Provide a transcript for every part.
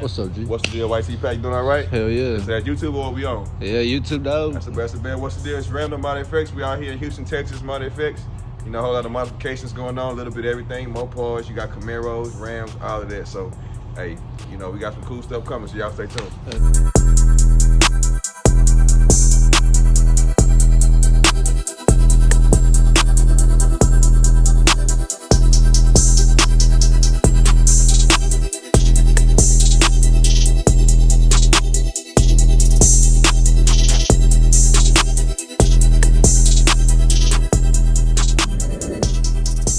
What's up, G? What's the deal, YC Pack? You doing all right? Hell yeah. Is that YouTube or we on? Yeah, YouTube, dog. That's the best of bad. What's the deal? It's Randall Mod FX. We out here in Houston, Texas, Mod FX. You know, a whole lot of modifications going on, a little bit of everything. Mopars, you got Camaros, Rams, all of that. So, hey, you know, we got some cool stuff coming, so y'all stay tuned.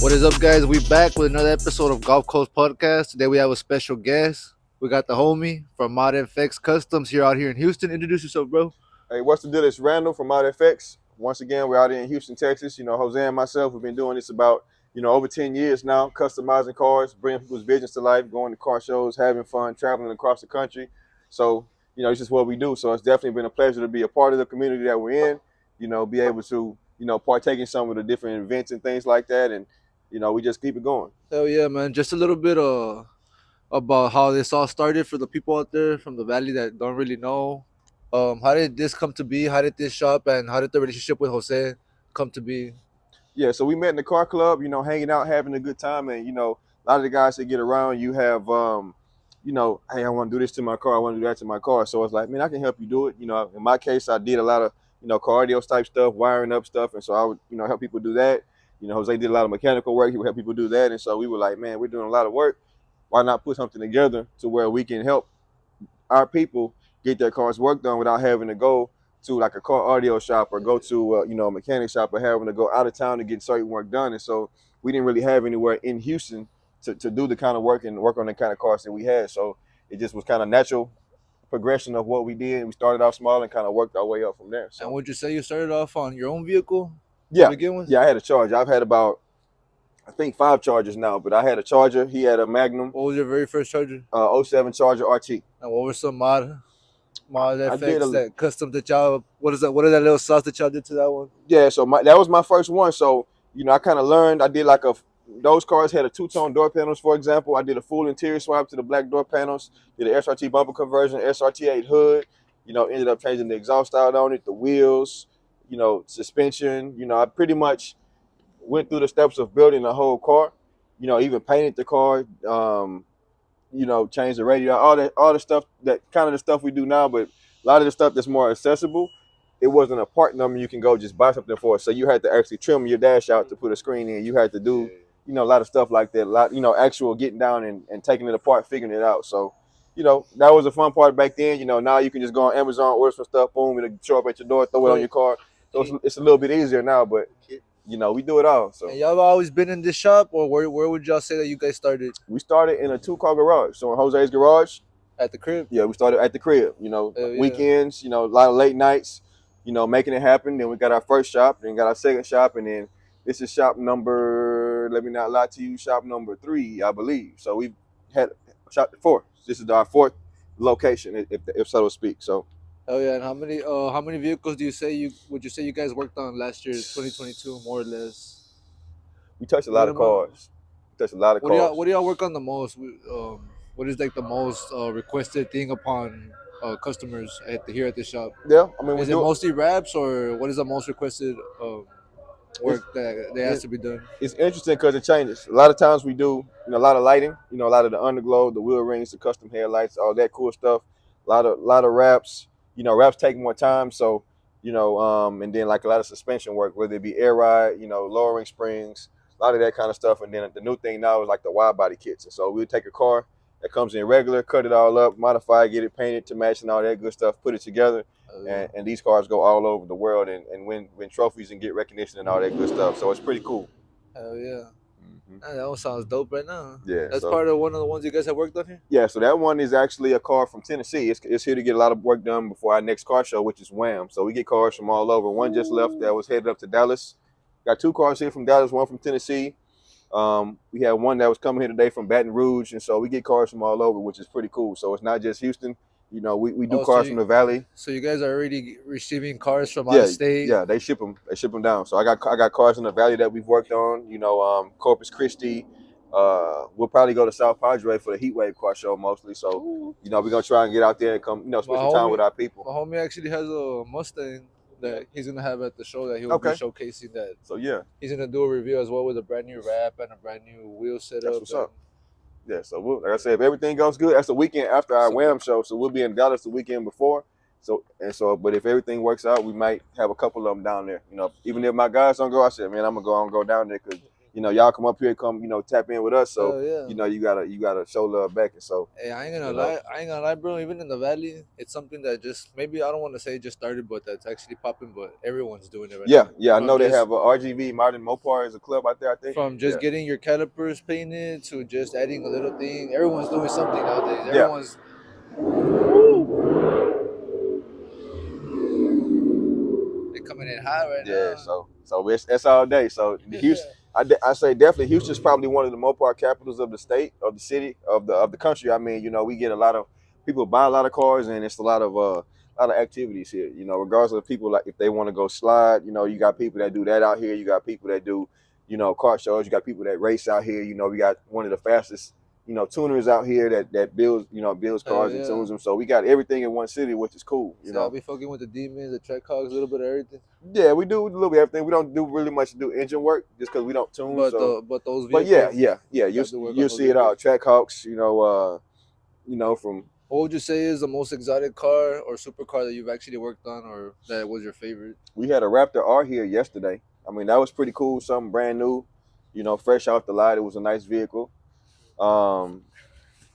What is up, guys? We back with another episode of Golf Coast Podcast. Today we have a special guest. We got the homie from Mod FX Customs here out here in Houston. Introduce yourself, bro. Hey, what's the deal? It's Randall from Mod FX. Once again, we're out here in Houston, Texas. You know, Jose and myself, we've been doing this about, over 10 years now, customizing cars, bringing people's business to life, going to car shows, having fun, traveling across the country. So, it's just what we do. So it's definitely been a pleasure to be a part of the community that we're in, be able to, partake in some of the different events and things like that. And, we just keep it going. Hell yeah, man. Just a little bit about how this all started for the people out there from the valley that don't really know. How did this come to be? How did this shop and how did the relationship with Jose come to be? Yeah, so we met in the car club, hanging out, having a good time. And, a lot of the guys that get around, you have, hey, I want to do this to my car. I want to do that to my car. So it's like, man, I can help you do it. In my case, I did a lot of, cardio type stuff, wiring up stuff. And so I would, help people do that. Jose did a lot of mechanical work. He would help people do that. And so we were like, man, we're doing a lot of work. Why not put something together to where we can help our people get their cars work done without having to go to like a car audio shop or go to a mechanic shop or having to go out of town to get certain work done. And so we didn't really have anywhere in Houston to do the kind of work and work on the kind of cars that we had. So it just was kind of natural progression of what we did. We started off small and kind of worked our way up from there. So. And would you say you started off on your own vehicle? Yeah, to begin with? Yeah, I had a Charger. I've had about, I think, 5 Chargers now, but I had a Charger. He had a Magnum. What was your very first Charger? 07 Charger RT. And what were some mod FX that custom that y'all? What is that? What is that little sauce that y'all did to that one? Yeah, so that was my first one. So I kind of learned. I did like those cars had a 2-tone door panels, for example. I did a full interior swap to the black door panels. Did an SRT bumper conversion, SRT8 hood. Ended up changing the exhaust out on it, the wheels. Suspension. I pretty much went through the steps of building the whole car. Even painted the car. Changed the radio, all the stuff that kind of the stuff we do now, but a lot of the stuff that's more accessible. It wasn't a part number you can go just buy something for. So you had to actually trim your dash out to put a screen in. You had to do, a lot of stuff like that. A lot, actual getting down and taking it apart, figuring it out. So, that was a fun part back then. Now you can just go on Amazon, order some stuff, boom, it'll show up at your door, throw it on your car. So it's a little bit easier now, but we do it all. So and y'all have always been in this shop, or where would y'all say that you guys started? We started in a 2-car garage. So in Jose's garage. At the crib? Yeah, we started at the crib. Weekends, a lot of late nights, making it happen. Then we got our first shop, then got our second shop, and then this is shop number, let me not lie to you, shop number 3, I believe. So we've had shop 4. This is our 4th location, if so to speak. So. Oh yeah, and how many vehicles would you say you guys worked on last year, 2022, more or less? We touched a lot of cars. What do y'all work on the most? What is like the most requested thing upon customers here at the shop? Yeah, I mean, is it mostly wraps, or what is the most requested work that has to be done? It's interesting because it changes. A lot of times we do a lot of lighting, a lot of the underglow, the wheel rings, the custom headlights, all that cool stuff. A lot of wraps. Wraps take more time, so and then like a lot of suspension work, whether it be air ride, lowering springs, a lot of that kind of stuff. And then the new thing now is like the wide body kits. And so we'll take a car that comes in regular, cut it all up, modify, get it painted to match and all that good stuff, put it together. And these cars go all over the world and win trophies and get recognition and all that good stuff. So it's pretty cool. Hell yeah. That one sounds dope right now. Yeah, that's part of one of the ones you guys have worked on here. Yeah, so that one is actually a car from Tennessee. It's here to get a lot of work done before our next car show, which is Wham. So we get cars from all over. One just left that was headed up to Dallas. Got 2 cars here from Dallas, one from Tennessee. We have one that was coming here today from Baton Rouge, and so we get cars from all over, which is pretty cool. So it's not just Houston. We do cars from the valley. So you guys are already receiving cars from out of state? Yeah, they ship them. They ship them down. So I got cars in the valley that we've worked on. Corpus Christi, We'll probably go to South Padre for the Heat Wave car show mostly. So Ooh. we're gonna try and get out there and come, My spend some time with homie, our people. my homie actually has a Mustang that he's gonna have at the show that he'll be Okay. showcasing. That So yeah, he's gonna do a review as well with a brand new wrap and a brand new wheel setup. that's what's up. Yeah, so like I said, if everything goes good, that's the weekend after our Wham show. So we'll be in Dallas the weekend before. But if everything works out, we might have a couple of them down there. Even if my guys don't go, I said, man, I'm gonna go down there because y'all come up here, tap in with us. So yeah. you gotta show love back. And so Hey, I ain't gonna lie, bro. Even in the valley, it's something that just maybe I don't want to say just started, but that's actually popping. But everyone's doing it right now. Yeah, I know they just- have a RGV Modern Mopar as a club out there. I think From just getting your calipers painted to just adding a little thing, everyone's doing something nowadays. Yeah. Everyone's they're coming in high right now. Yeah, so it's all day. So Houston, I say definitely Houston's probably one of the Mopar capitals of the state, of the city, of the country. I mean, we get a lot of people buy a lot of cars, and it's a lot of activities here. Regardless of people, like if they want to go slide, you got people that do that out here. You got people that do, car shows. You got people that race out here. We got one of the fastest tuners out here that builds cars and tunes them. So we got everything in one city, which is cool. I'll be fucking with the demons, the track hogs, a little bit of everything. Yeah, we do a little bit of everything. We don't do really much to do engine work just because we don't tune. But those vehicles. But yeah. You'll see it all. Track hawks, from. What would you say is the most exotic car or supercar that you've actually worked on, or that was your favorite? We had a Raptor R here yesterday. I mean, that was pretty cool. Something brand new, fresh out the lot. It was a nice vehicle. And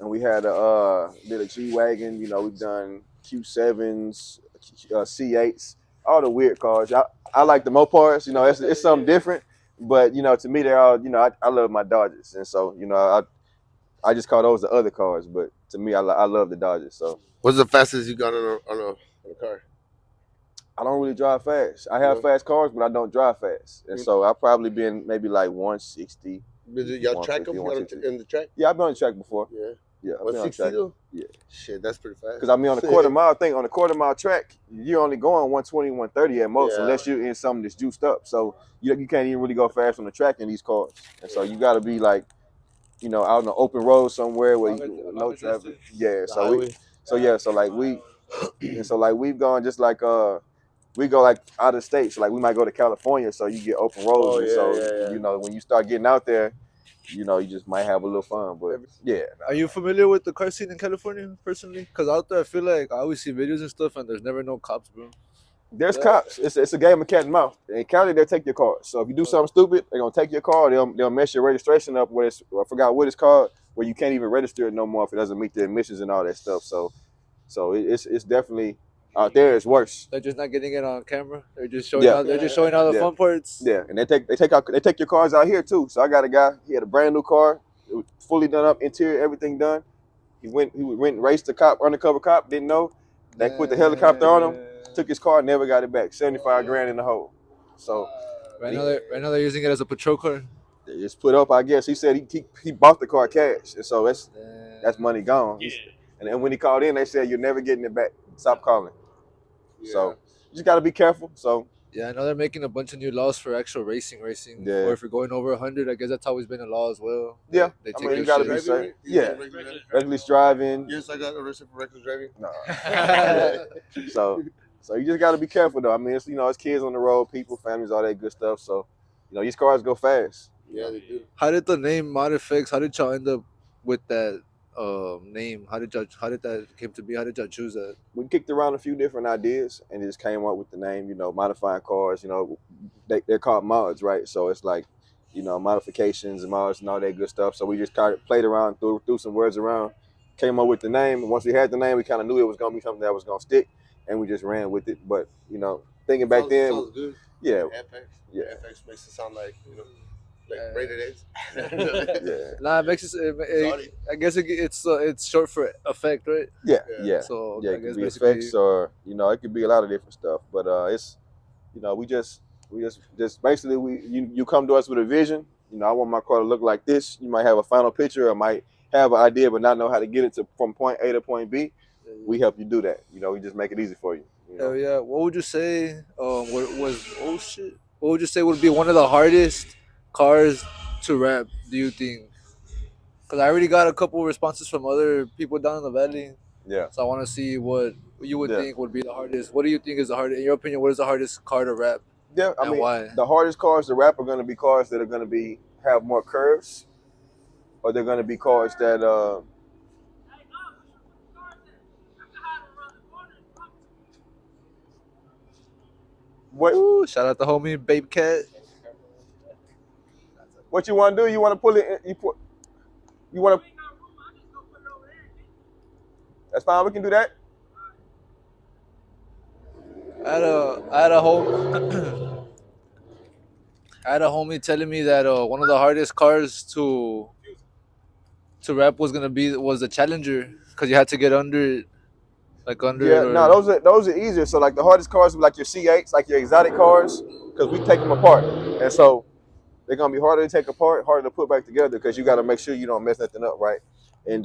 we had did a G-Wagon. We've done Q7s, C8s, all the weird cars. I like the Mopars. It's something different. But to me, they're all. I love my Dodgers, and so I just call those the other cars. But to me, I love the Dodgers. So what's the fastest you got on a car? I don't really drive fast. I have fast cars, but I don't drive fast, and so I've probably been maybe like 160. Did y'all track them in the track? Yeah, I've been on the track before. Yeah, 160 though. Yeah, shit, that's pretty fast. Because I mean, on the quarter mile thing, on the quarter mile track, you're only going 120, 130 at most, unless you're in something that's juiced up. So you can't even really go fast on the track in these cars, and so you got to be like, out on the open road somewhere where no traffic. Yeah, so we've gone just like we go like out of state, so like we might go to California, so you get open roads, when you start getting out there, you just might have a little fun. But yeah. Are you familiar with the car scene in California personally? Because out there, I feel like I always see videos and stuff, and there's never no cops, bro. There's cops. It's a game of cat and mouse. In Cali, they'll take your car. So if you do something stupid, they're gonna take your car. They'll mess your registration up. I forgot what it's called, where you can't even register it no more if it doesn't meet the emissions and all that stuff. So it's definitely out there. It's worse. They're just not getting it on camera. They're just showing out. They're just showing all the fun parts. Yeah, and they take your cars out here too. So I got a guy. He had a brand new car, it was fully done up, interior, everything done. He went and raced the cop, undercover cop. Didn't know. They put the helicopter on him. Took his car, never got it back. 75 grand in the hole. So right now they're using it as a patrol car. It's put up, I guess. He said he bought the car cash, and so that's money gone. Yeah. And then when he called in, they said you're never getting it back. Stop calling. Yeah. So you just got to be careful. So yeah, I know they're making a bunch of new laws for actual racing. Yeah. Or if you're going over 100, I guess that's always been a law as well. Yeah, they I mean, you got to be safe. Yeah, reckless driving. Yes, I got arrested for reckless driving. No. So you just got to be careful though. I mean, it's kids on the road, people, families, all that good stuff. So these cars go fast. Yeah, they do. How did the name Mod FX? How did y'all end up with that name? How did that came to be? How did y'all choose that? We kicked around a few different ideas and just came up with the name. Modifying cars. They're called mods, right? So it's like, modifications and mods and all that good stuff. So we just kind of played around, threw some words around, came up with the name. And once we had the name, we kind of knew it was gonna be something that was gonna stick, and we just ran with it. But thinking back then, sounds good. Yeah, FX. Yeah, FX makes it sound like rated X. Yeah. Nah, it makes it. I guess it's short for effect, right? Yeah. So yeah, I it guess could be basically effects, or it could be a lot of different stuff. But it's we just basically you come to us with a vision. I want my car to look like this. You might have a final picture, or might have an idea but not know how to get it from point A to point B. We help you do that. We just make it easy for you. Hell yeah. What would you say? What would you say would be one of the hardest cars to rap? Do you think? Because I already got a couple responses from other people down in the valley. Yeah, So I want to see what you would yeah, think would be the hardest. What do you think is the hardest? In your opinion, what is the hardest car to rap yeah. I and mean, why? the hardest cars to rap are going to be cars that are going to be have more curves, or they're going to be cars that what Ooh, shout out the homie Babe Cat. what you want to do? You want to pull it? You want to? That's fine. We can do that. I had a home. I had a homie telling me that one of the hardest cars to rap was the Challenger because you had to get under it, like under it Yeah, no, or those are easier. So like the hardest cars are like your C8s, like your exotic cars, because we take them apart, and so they're gonna be harder to take apart, harder to put back together, because you got to make sure you don't mess nothing up, right? And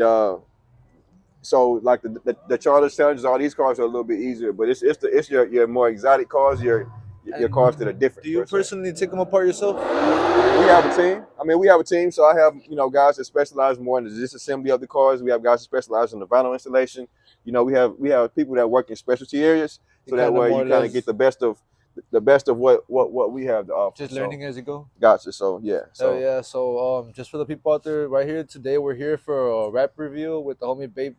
so like the Charter Challengers, all these cars are a little bit easier, but it's your more exotic cars, your cars that are And different do you per se. personally take them apart yourself? We have a team. I mean, we have a team. So I have guys that specialize more in the disassembly of the cars. We have guys that specialize in the vinyl installation. We have people that work in specialty areas, You so that kind of way more you or kind of get less the best of what we have to offer. just So learning as you go. gotcha. So yeah. Hell So yeah! So just for the people out there, right here today, we're here for a rap review with the homie Babe,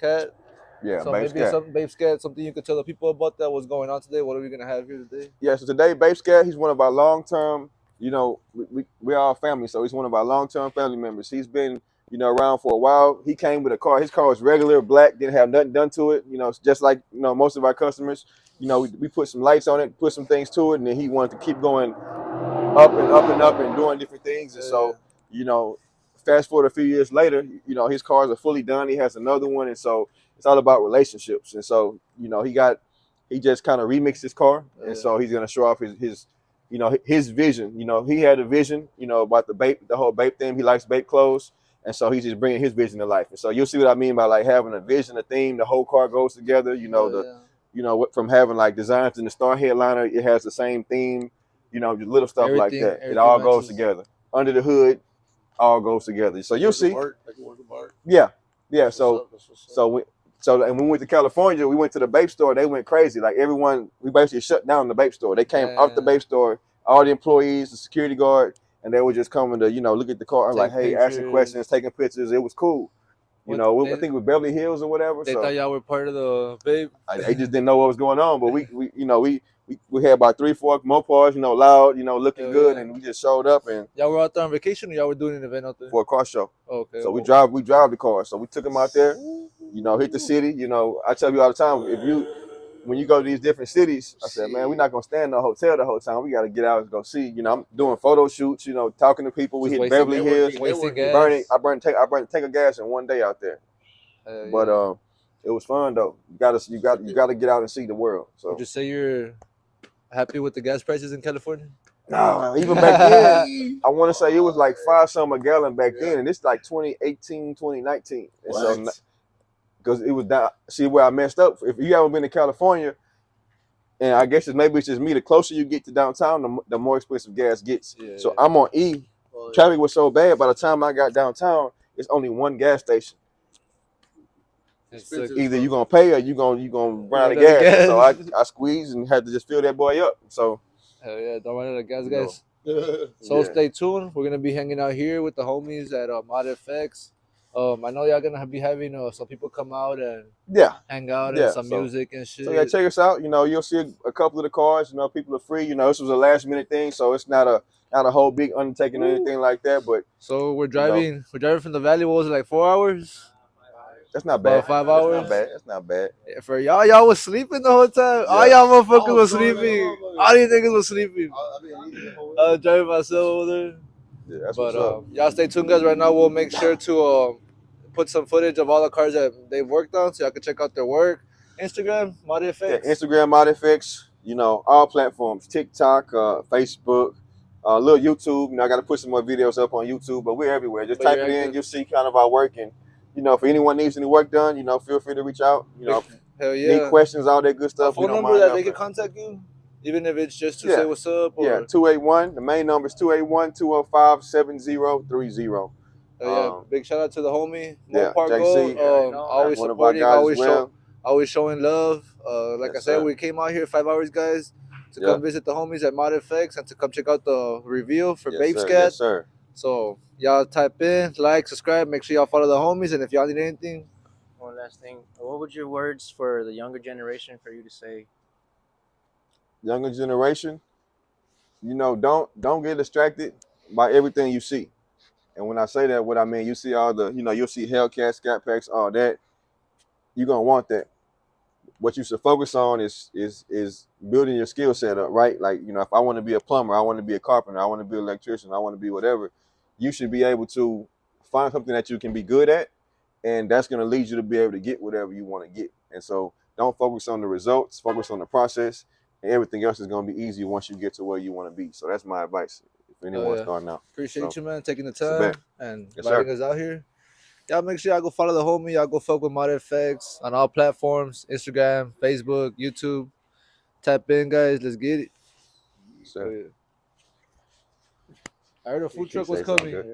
Cat. yeah, So Babe maybe Scat. some Babe Cat, something you could tell the people about that was going on today. What are we gonna have here today? Yeah. So today, Babe Scat, he's one of our long term. We're all family, so he's one of our long term family members. He's been around for a while. He came with a car. His car was regular black, didn't have nothing done to it. It's just like most of our customers. We put some lights on it, put some things to it, and then he wanted to keep going up and up and up and doing different things. And Yeah. so, fast forward a few years later, his cars are fully done. He has another one, and so it's all about relationships. And so, he just kind of remixed his car, and Yeah. so he's gonna show off his vision. He had a vision, about the whole Bape thing. He likes Bape clothes. And so he's just bringing his vision to life. And so you'll see what I mean by like having a vision, a theme, the whole car goes together. Hell yeah. From having like designs in the star headliner, it has the same theme, just little stuff like that. It Everything all goes matches. together. Under the hood, all goes together. So you'll see. Like a work of art. Yeah, yeah. That's what's So up. That's what's up. so we and when we went to California, we went to the Bape store. They went crazy. Like everyone, we basically shut down the Bape store. They came out the And Bape store, all the employees, the security guard, and they were just coming to look at the car. take Like, hey, asking pictures. questions, taking pictures. It was cool. What I think it was Beverly Hills or whatever. they thought So y'all were part of the Babe. they just didn't know what was going on. But we had about 3-4 Mopars, loud, looking Hell good, yeah. and we just showed up and Y'all were out there on vacation or y'all were doing an event out there? for a car show. Okay. So we well, drive the car. So we took them out there, hit the city. I tell you all the time, when you go to these different cities, I said, man, we're not gonna stay in the hotel the whole time. We gotta get out and go see. I'm doing photo shoots, talking to people. We Just hit wasting Beverly Hills, wasting gas. I burned a tank of gas in one day out there. Hell But yeah. it was fun though. You gotta get out and see the world. So Would you say you're happy with the gas prices in California? no, even back then, I want to say it was like 5 something a gallon back then, and it's like 2018, 2019. And so What? because it was down. See where I messed up. If you haven't been to California, and I guess maybe it's just me, the closer you get to downtown, the more expensive gas gets. Yeah. So I'm on E. Oh, yeah. Traffic was so bad. By the time I got downtown, it's only one gas station. It's Expensive. Either you gonna pay or you gonna run out of Run out of gas. And so gas. I squeezed and had to just fill that boy up. So Hell yeah, don't run out of gas, You know. guys. So Yeah. stay tuned. We're gonna be hanging out here with the homies at Mod FX. I know y'all gonna be having some people come out and yeah. hang out Yeah, and some so- music and shit. So yeah, check us out. You'll see a couple of the cars. People are free. This was a last minute thing, so it's not a whole big undertaking or anything like that. But So we're driving. We're driving from the valley. What was it, like 4 hours? that's not bad. About 5 That's hours. not bad. That's not bad. Yeah, for y'all was sleeping the whole time. All Yeah. y'all motherfuckers I was was snoring like a sleeping. motherfucker. All these niggas was sleeping. I mean, easy the whole I was driving myself over there. Yeah, that's But what's up. y'all stay tuned, guys. Right now, we'll make sure to put some footage of all the cars that they've worked on, so y'all can check out their work. Instagram, Mod Yeah, FX. Instagram, ModFX. All platforms: TikTok, Facebook, little YouTube. I got to put some more videos up on YouTube, but we're everywhere. Just But type you're it in, active. you'll see kind of our work. And if anyone needs any work done, feel free to reach out. Hell Need yeah. questions, all that good A stuff. We phone don't number mind that they can helping. contact you, even if it's just to Yeah. say what's up. Or, Yeah, 281. The main number is 281-205-7030. Yeah, big shout out to the homie Yeah, Mopar JC. Gold. No, Always one of our supporting, guys as well. always showing love. Like Yes, I said, sir. we came out here 5 hours, guys, to Yeah. come visit the homies at Mod FX and to come check out the review for Yes, Babe sir. Scat. Yes, sir. So y'all type in, like, subscribe, make sure y'all follow the homies, and if y'all need anything, one last thing. What would your words for the younger generation for you to say? Younger generation, don't get distracted by everything you see. And when I say that, what I mean, you see all the, you'll see Hellcat, Scat Packs, all that. You're gonna want that. What you should focus on is building your skill set up, right? Like, if I want to be a plumber, I want to be a carpenter, I want to be an electrician, I want to be whatever, you should be able to find something that you can be good at, and that's going to lead you to be able to get whatever you want to get. And so don't focus on the results, focus on the process, and everything else is going to be easy once you get to where you want to be. So that's my advice if anyone's starting out. appreciate you, man, taking the a time bet. and Yes, inviting sir. us out here. Y'all make sure y'all go follow the homie. Y'all go fuck with Mod FX on all platforms: Instagram, Facebook, YouTube. Tap in, guys. Let's get it. Yes, sir. I heard a food truck was Appreciate it. Sound coming. good.